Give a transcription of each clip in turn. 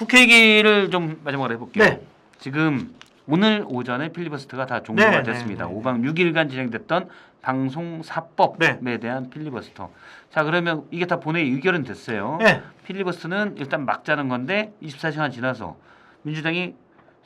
국회 얘기를 좀 마지막으로 해볼게요. 네. 지금 오늘 오전에 필리버스터가 다 종료가 네, 됐습니다. 네, 네. 5박 6일간 진행됐던 방송사법에 네. 대한 필리버스터. 자, 그러면 이게 다 본회의 의결은 됐어요. 네. 필리버스터는 일단 막 자는 건데 24시간 지나서 민주당이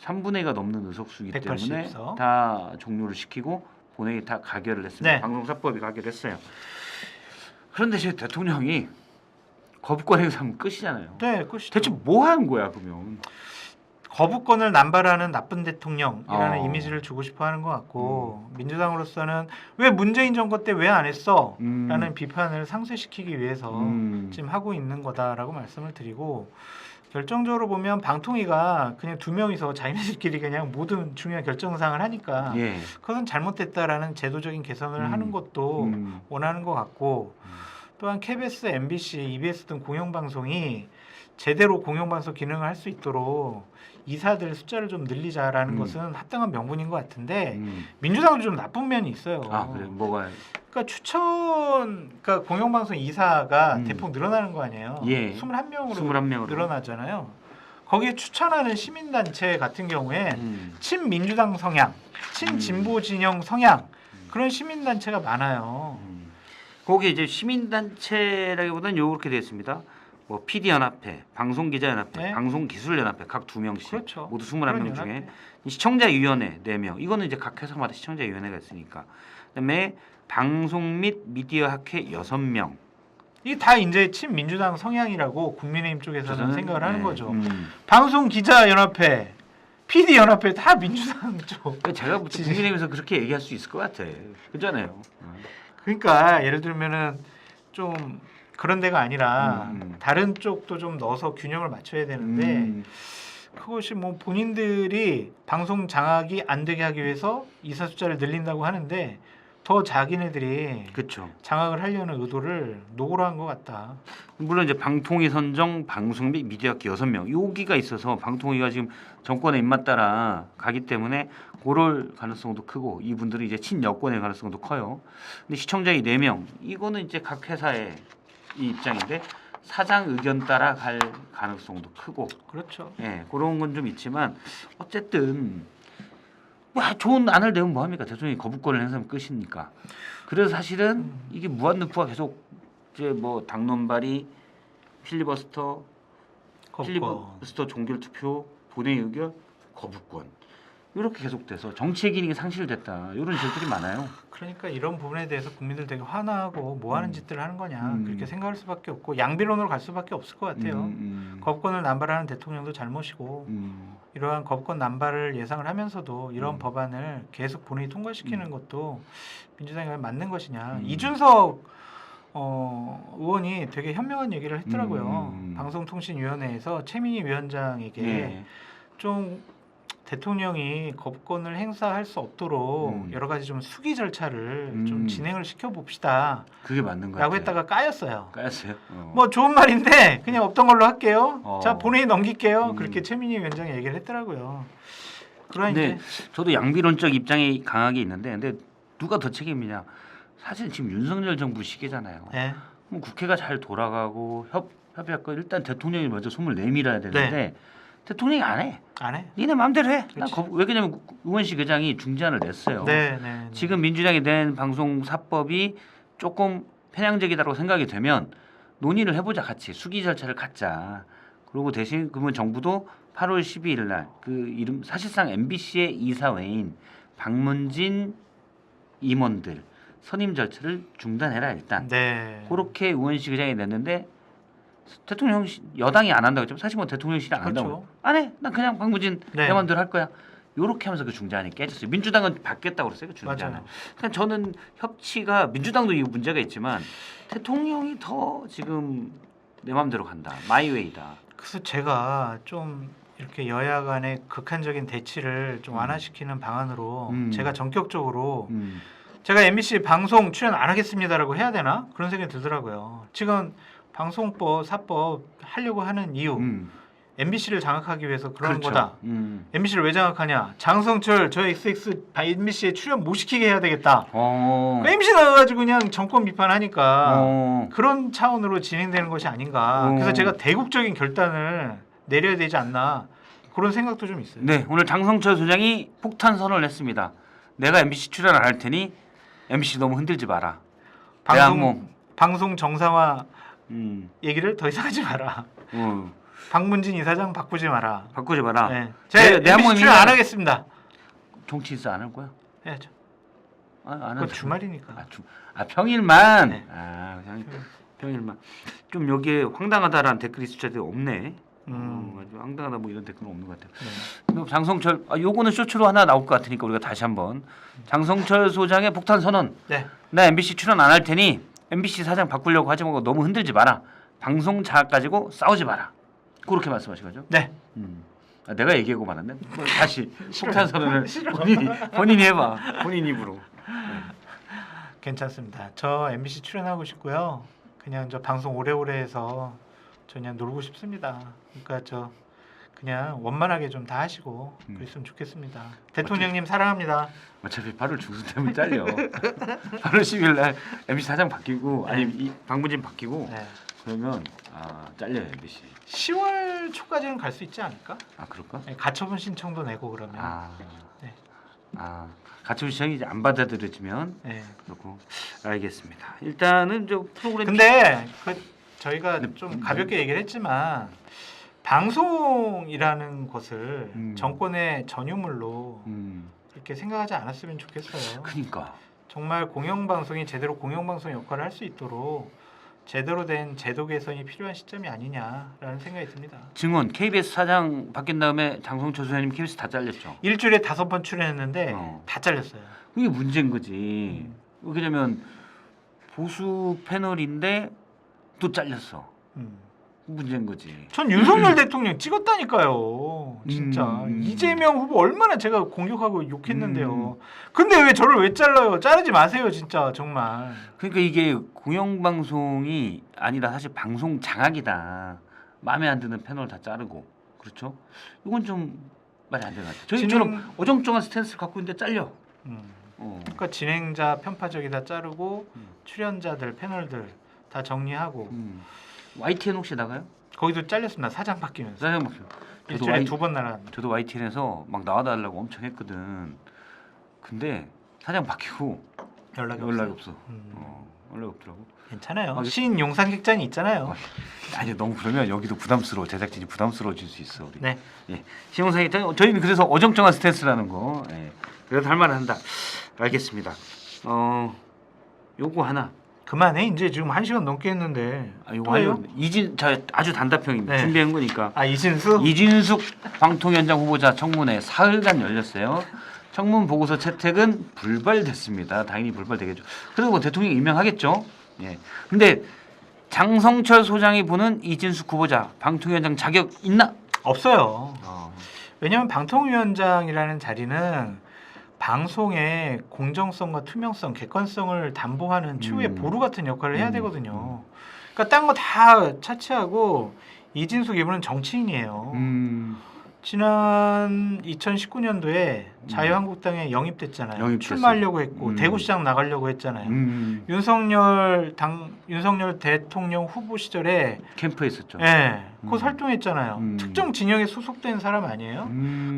3분의 2가 넘는 의석수이기 때문에 180석. 다 종료를 시키고 본회의 다 가결을 했습니다. 네. 방송사법이 가결했어요. 그런데 제 대통령이 거부권 행사하면 끝이잖아요. 네, 끝이죠. 대체 뭐 하는 거야 그러면? 거부권을 남발하는 나쁜 대통령이라는 어. 이미지를 주고 싶어 하는 것 같고 민주당으로서는 왜 문재인 정권 때 왜 안 했어? 라는 비판을 상쇄시키기 위해서 지금 하고 있는 거다라고 말씀을 드리고 결정적으로 보면 방통위가 그냥 두 명이서 자기네들끼리 그냥 모든 중요한 결정사항을 하니까 예. 그것은 잘못됐다라는 제도적인 개선을 하는 것도 원하는 것 같고 또한 KBS, MBC, EBS 등 공영방송이 제대로 공영방송 기능을 할 수 있도록 이사들 숫자를 좀 늘리자라는 것은 합당한 명분인 것 같은데 민주당도 좀 나쁜 면이 있어요. 아 그래 뭐가? 그러니까 공영방송 이사가 대폭 늘어나는 거 아니에요. 예. 21명으로 21명으로 늘어나잖아요. 거기에 추천하는 시민단체 같은 경우에 친민주당 성향, 친진보 진영 성향 그런 시민단체가 많아요. 거기 이제 시민단체라기보다는 요렇게 되어 있습니다. 뭐 PD연합회, 방송기자연합회, 네. 방송기술연합회 각 2명씩 그렇죠. 모두 21명 그런 중에 연합회. 시청자위원회 4명 이거는 이제 각 회사마다 시청자위원회가 있으니까 그다음에 방송 및 미디어학회 6명 이게 다 이제 친민주당 성향이라고 국민의힘 쪽에서는 생각을 하는 네. 거죠. 방송기자연합회, PD연합회 다 민주당 쪽. 제가 국민의힘에서 그렇게 얘기할 수 있을 것 같아. 그렇잖아요. 그러니까 예를 들면은 좀 그런 데가 아니라 다른 쪽도 좀 넣어서 균형을 맞춰야 되는데 그것이 뭐 본인들이 방송 장악이 안 되게 하기 위해서 이사 숫자를 늘린다고 하는데 더 자기네들이 그렇죠. 장악을 하려는 의도를 노골화 한 것 같다. 물론 이제 방통위 선정 방송 및 미디어학회 6명 여기가 있어서 방통위가 지금 정권의 입맛 따라 가기 때문에 그럴 가능성도 크고 이분들은 이제 친여권의 가능성도 커요. 근데 시청자이 4명 이거는 이제 각 회사의 이 입장인데 사장 의견 따라 갈 가능성도 크고 그렇죠. 예, 그런 건 좀 있지만 어쨌든 와 좋은 안을 내면 뭐합니까? 대통령이 거부권을 행사하면 끝이니까. 그래서 사실은 이게 무한루프가 계속 이제 뭐 당론발의, 필리버스터, 종결 투표, 본회의 의결, 거부권 이렇게 계속돼서 정치의 기능이 상실됐다 이런 지적들이 많아요. 그러니까 이런 부분에 대해서 국민들 되게 화나고 뭐 하는 짓들을 하는 거냐 그렇게 생각할 수밖에 없고 양비론으로 갈 수밖에 없을 것 같아요. 거부권을 남발하는 대통령도 잘못이고 이러한 거부권 남발을 예상을 하면서도 이런 법안을 계속 본회의 통과시키는 것도 민주당이 맞는 것이냐. 이준석 의원이 되게 현명한 얘기를 했더라고요. 방송통신위원회에서 최민희 위원장에게 예. 좀 대통령이 거부권을 행사할 수 없도록 여러 가지 좀 수기 절차를 좀 진행을 시켜 봅시다. 그게 맞는 거야. 라고 했다가 까였어요. 까였어요? 뭐 좋은 말인데 그냥 없던 걸로 할게요. 자 본회의 넘길게요. 그렇게 최민희 위원장이 얘기를 했더라고요. 그러니까 근데 저도 양비론적 입장이 강하게 있는데 근데 누가 더 책임이냐? 사실 지금 윤석열 정부 시기잖아요. 네. 뭐 국회가 잘 돌아가고 협의할 거 일단 대통령이 먼저 손을 내밀어야 되는데 네. 대통령이 안 해. 안 해? 니네 마음대로 해. 그렇지. 왜 그러냐면 의원식 의장이 중재안을 냈어요. 네. 지금 민주당이 낸 방송사법이 조금 편향적이다고 생각이 되면 논의를 해보자 같이 수기 절차를 갖자. 그리고 대신 그러면 정부도 8월 12일 날 그 이름 사실상 MBC의 이사회인 박문진 임원들 선임 절차를 중단해라 일단. 네. 그렇게 의원식 의장이 냈는데 대통령 여당이 안 한다고 했죠. 사실 뭐 대통령실이 안 한다고. 그렇죠. 안 해. 난 그냥 박무진 네. 내 마음대로 할 거야. 요렇게 하면서 그 중재안이 깨졌어요. 민주당은 받겠다고 그랬어요. 그 중재안을. 맞아요. 그러니까 저는 협치가 민주당도 이 문제가 있지만 대통령이 더 지금 내 마음대로 간다. 마이웨이다. 그래서 제가 좀 이렇게 여야 간의 극한적인 대치를 좀 완화시키는 방안으로 제가 전격적으로 제가 MBC 방송 출연 안 하겠습니다라고 해야 되나? 그런 생각이 들더라고요. 지금 방송법, 사법 하려고 하는 이유 MBC를 장악하기 위해서 그러는 그렇죠. 거다. MBC를 왜 장악하냐? 장성철 저 XX MBC에 출연 못 시키게 해야 되겠다. MC 나가가지고 그냥 정권 비판하니까 그런 차원으로 진행되는 것이 아닌가. 그래서 제가 대국적인 결단을 내려야 되지 않나 그런 생각도 좀 있어요. 네, 오늘 장성철 소장이 폭탄 선언을 했습니다. 내가 MBC 출연 안 할 테니 MBC 너무 흔들지 마라. 방송 정상화 음, 얘기를 더 이상 하지 마라. 어, 박문진 이사장 바꾸지 마라. 바꾸지 마라. 네. 제가 내 MBC 한번 출연 안 하겠습니다. 정치 인사 안 할 거야? 해야죠. 안 그건 주말이니까. 평일만. 네. 그냥 평일만. 좀 여기에 황당하다라는 댓글이 숫자들이 없네. 아주 황당하다 뭐 이런 댓글은 없는 것 같아요. 네. 장성철, 요거는 쇼츠로 하나 나올 것 같으니까 우리가 다시 한번 장성철 소장의 폭탄 선언. 네. 나 MBC 출연 안 할 테니 MBC 사장 바꾸려고 하지 말고 너무 흔들지 마라. 방송 자학 가지고 싸우지 마라. 그렇게 말씀하신 거죠? 네. 내가 얘기하고 말았네. 다시 폭탄 선언을 본인이 해봐. 본인 입으로. 괜찮습니다. 저 MBC 출연하고 싶고요. 그냥 저 방송 오래오래 해서 저 그냥 놀고 싶습니다. 그러니까 저 그냥 원만하게 좀 다 하시고 그랬으면 좋겠습니다. 대통령님 사랑합니다. 어차피 8월 중순 되면 잘려. 8월 10일 날 MBC 사장 바뀌고 아니 이 방문진 바뀌고 네. 그러면 잘려요 MBC. 10월 초까지는 갈 수 있지 않을까? 그럴까? 네, 가처분 신청도 내고 그러면. 네. 네. 가처분 신청이 이제 안 받아들여지면 네. 그렇고 알겠습니다. 일단은 저 프로그램 근데 저희가 네. 좀 가볍게 얘기를 했지만 방송이라는 것을 정권의 전유물로 이렇게 생각하지 않았으면 좋겠어요. 그러니까 정말 공영방송이 제대로 공영방송 역할을 할 수 있도록 제대로 된 제도 개선이 필요한 시점이 아니냐라는 생각이 듭니다. 증언 KBS 사장 바뀐 다음에 장성철 소장님 KBS 다 잘렸죠. 일주일에 5번 출연했는데 다 잘렸어요. 그게 문제인 거지. 왜냐면 보수 패널인데 또 잘렸어. 문제인 거지. 전 윤석열 대통령 찍었다니까요. 진짜 이재명 후보 얼마나 제가 공격하고 욕했는데요. 근데 왜 저를 왜 잘라요? 자르지 마세요, 진짜 정말. 그러니까 이게 공영방송이 아니라 사실 방송 장악이다. 마음에 안 드는 패널 다 자르고 그렇죠? 이건 좀 말이 안 되는 것 같아요. 저희처럼 어정쩡한 스탠스를 갖고 있는데 잘려. 그러니까 진행자 편파적이다 자르고 출연자들 패널들 다 정리하고. YTN 혹시 나가요? 거기도 잘렸습니다. 사장 바뀌면서. 사장 바뀌어. 일주일에 2번 나갔는데. 저도 YTN에서 막 나와달라고 엄청 했거든. 근데 사장 바뀌고 연락이 없어. 연락 없더라고. 괜찮아요. 신용산객잔이 있잖아요. 아니 너무 그러면 여기도 부담스러워. 제작진이 부담스러워질 수 있어. 우리. 네. 예. 신용산객잔 저희는 그래서 어정쩡한 스탠스라는 거. 예. 그래도 할 만한다. 알겠습니다. 요거 하나. 그만해. 이제 지금 1시간 넘게 했는데. 이거 하려 아주 단답형입니다. 네. 준비한 거니까. 이진숙 방통위원장 후보자 청문회 사흘간 열렸어요. 청문 보고서 채택은 불발됐습니다. 당연히 불발되겠죠. 그래도 뭐 대통령이 임명하겠죠. 예. 근데 장성철 소장이 보는 이진숙 후보자 방통위원장 자격 있나? 없어요. 왜냐하면 방통위원장이라는 자리는 방송의 공정성과 투명성, 객관성을 담보하는 최후의 보루 같은 역할을 해야 되거든요. 그러니까 딴 거 다 차치하고 이진숙 이분은 정치인이에요. 지난 2019년도에 자유한국당에 영입됐잖아요. 출마하려고 했고 대구시장 나가려고 했잖아요. 윤석열 대통령 후보 시절에 캠프에 있었죠. 네, 그 활동했잖아요. 특정 진영에 소속된 사람 아니에요?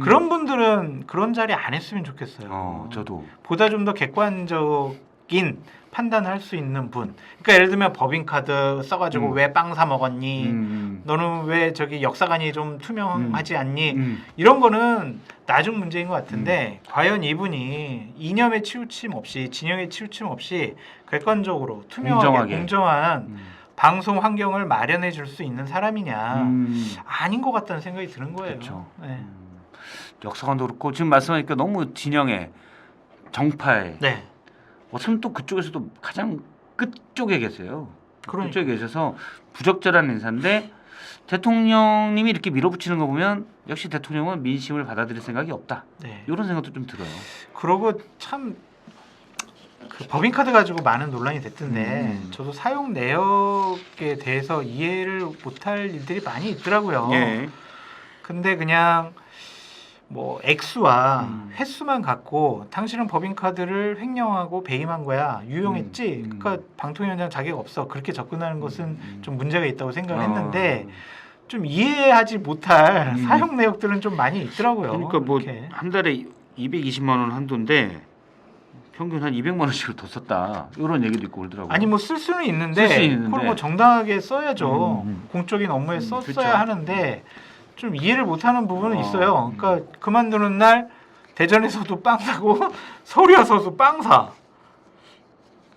그런 분들은 그런 자리 안 했으면 좋겠어요. 저도 보다 좀 더 객관적인 판단할 수 있는 분. 그러니까 예를 들면 법인카드 써가지고 왜 빵 사 먹었니? 너는 왜 저기 역사관이 좀 투명하지 않니? 이런 거는 나중 문제인 것 같은데 과연 이분이 이념에 치우침 없이 진영에 치우침 없이 객관적으로 투명하게 공정한 방송 환경을 마련해 줄 수 있는 사람이냐? 아닌 것 같다는 생각이 드는 거예요. 그렇죠. 네. 역사관도 그렇고 지금 말씀하니까 너무 진영에 정파에 네. 어쩌면 또 그쪽에서도 가장 끝쪽에 계세요. 그러니까. 끝쪽에 계셔서 부적절한 인사인데 대통령님이 이렇게 밀어붙이는 거 보면 역시 대통령은 민심을 받아들일 생각이 없다. 네. 이런 생각도 좀 들어요. 그러고 참 그 법인카드 가지고 많은 논란이 됐던데 저도 사용 내역에 대해서 이해를 못할 일들이 많이 있더라고요. 예. 근데 그냥 뭐 액수와 횟수만 갖고 당신은 법인카드를 횡령하고 배임한 거야 유용했지 그러니까 방통위원장 자격 없어 그렇게 접근하는 것은 좀 문제가 있다고 생각을 했는데 좀 이해하지 못할 사용 내역들은 좀 많이 있더라고요. 그러니까 뭐 이렇게. 한 달에 220만 원 한도인데 평균 한 200만 원씩을 더 썼다. 이런 얘기도 있고 그러더라고요. 아니 뭐 쓸 수는 있는데 쓸 수 있는데. 그걸 뭐 정당하게 써야죠. 공적인 업무에 썼어야 그렇죠. 하는데 좀 이해를 못하는 부분은 어. 있어요. 그러니까 그만두는 날 대전에서도 빵 사고 서울에 와서도 빵 사.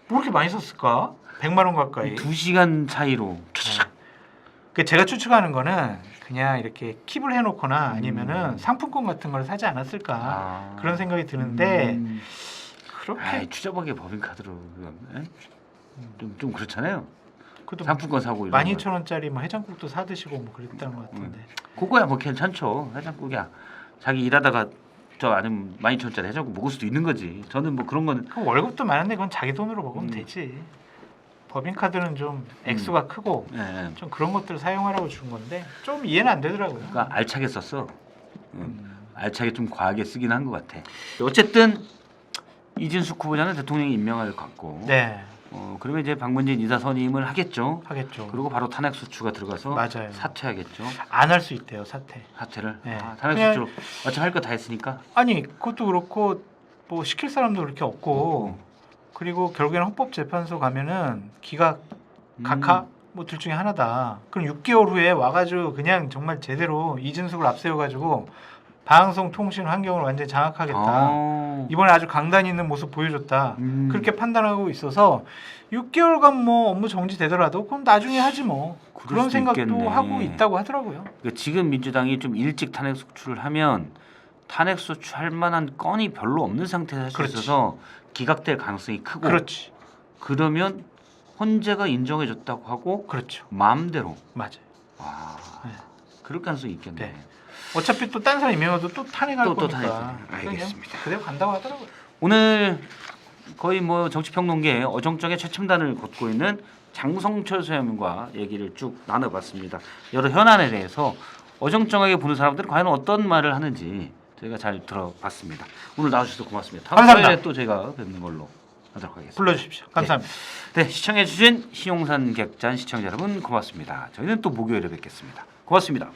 뭐 이렇게 많이 썼을까? 100만 원 가까이. 2시간 차이로 그 제가 추측하는 거는 그냥 이렇게 킵을 해놓거나 아니면은 상품권 같은 걸 사지 않았을까 그런 생각이 드는데 그렇게 추저벅의 법인카드로 좀 그렇잖아요. 그것도 상품권 사고 이런 12,000원짜리 뭐 해장국도 사 드시고 뭐 그랬다는 것 같은데. 그거야 뭐 괜찮죠. 해장국이야. 자기 일하다가 저 아니면 12,000원짜리 해장국 먹을 수도 있는 거지. 저는 뭐 그런 거는 그 월급도 많은데 그건 자기 돈으로 먹으면 되지. 법인카드는 좀 액수가 크고 좀 그런 것들 사용하라고 준 건데 좀 이해는 안 되더라고요. 그러니까 알차게 썼어. 알차게 좀 과하게 쓰긴 한 것 같아. 어쨌든 이진숙 후보자는 대통령이 임명할 것 같고. 네, 그러면 이제 박문진 이사 선임을 하겠죠. 하겠죠. 그리고 바로 탄핵 소추가 들어가서 맞아요. 사퇴하겠죠. 안 할 수 있대요, 사퇴. 사퇴를. 네. 탄핵 그냥- 소추로 어차피 할 거 다 했으니까. 아니 그것도 그렇고 뭐 시킬 사람도 그렇게 없고 그리고 결국에는 헌법재판소 가면은 기각, 각하 뭐 둘 중에 하나다. 그럼 6개월 후에 와가지고 그냥 정말 제대로 이진숙을 앞세워가지고 방송 통신 환경을 완전히 장악하겠다. 이번에 아주 강단 있는 모습 보여줬다. 그렇게 판단하고 있어서 6개월간 뭐 업무 정지되더라도 그럼 나중에 하지 뭐. 그럴 그런 수도 생각도 있겠네. 하고 있다고 하더라고요. 그러니까 지금 민주당이 좀 일찍 탄핵 소추를 하면 탄핵 소추할 만한 건이 별로 없는 상태에서 할 수 그렇지. 있어서 기각될 가능성이 크고 그렇지. 그러면 헌재가 인정해줬다고 하고 그렇죠. 마음대로 맞아요. 와 네. 그럴 가능성이 있겠네. 네. 어차피 또 딴 사람 임명해도 또 탄핵할 또 거니까. 탄핵. 알겠습니다. 그대로 간다고 하더라고요. 오늘 거의 뭐 정치평론계에 어정쩡의 최첨단을 걷고 있는 장성철 소장님과 얘기를 쭉 나눠봤습니다. 여러 현안에 대해서 어정쩡하게 보는 사람들은 과연 어떤 말을 하는지 저희가 잘 들어봤습니다. 오늘 나와주셔서 고맙습니다. 다음 감사합니다. 주에 또 저희가 뵙는 걸로 하도록 하겠습니다. 불러주십시오. 감사합니다. 네, 시청해주신 신용산 객잔 시청자 여러분 고맙습니다. 저희는 또 목요일에 뵙겠습니다. 고맙습니다.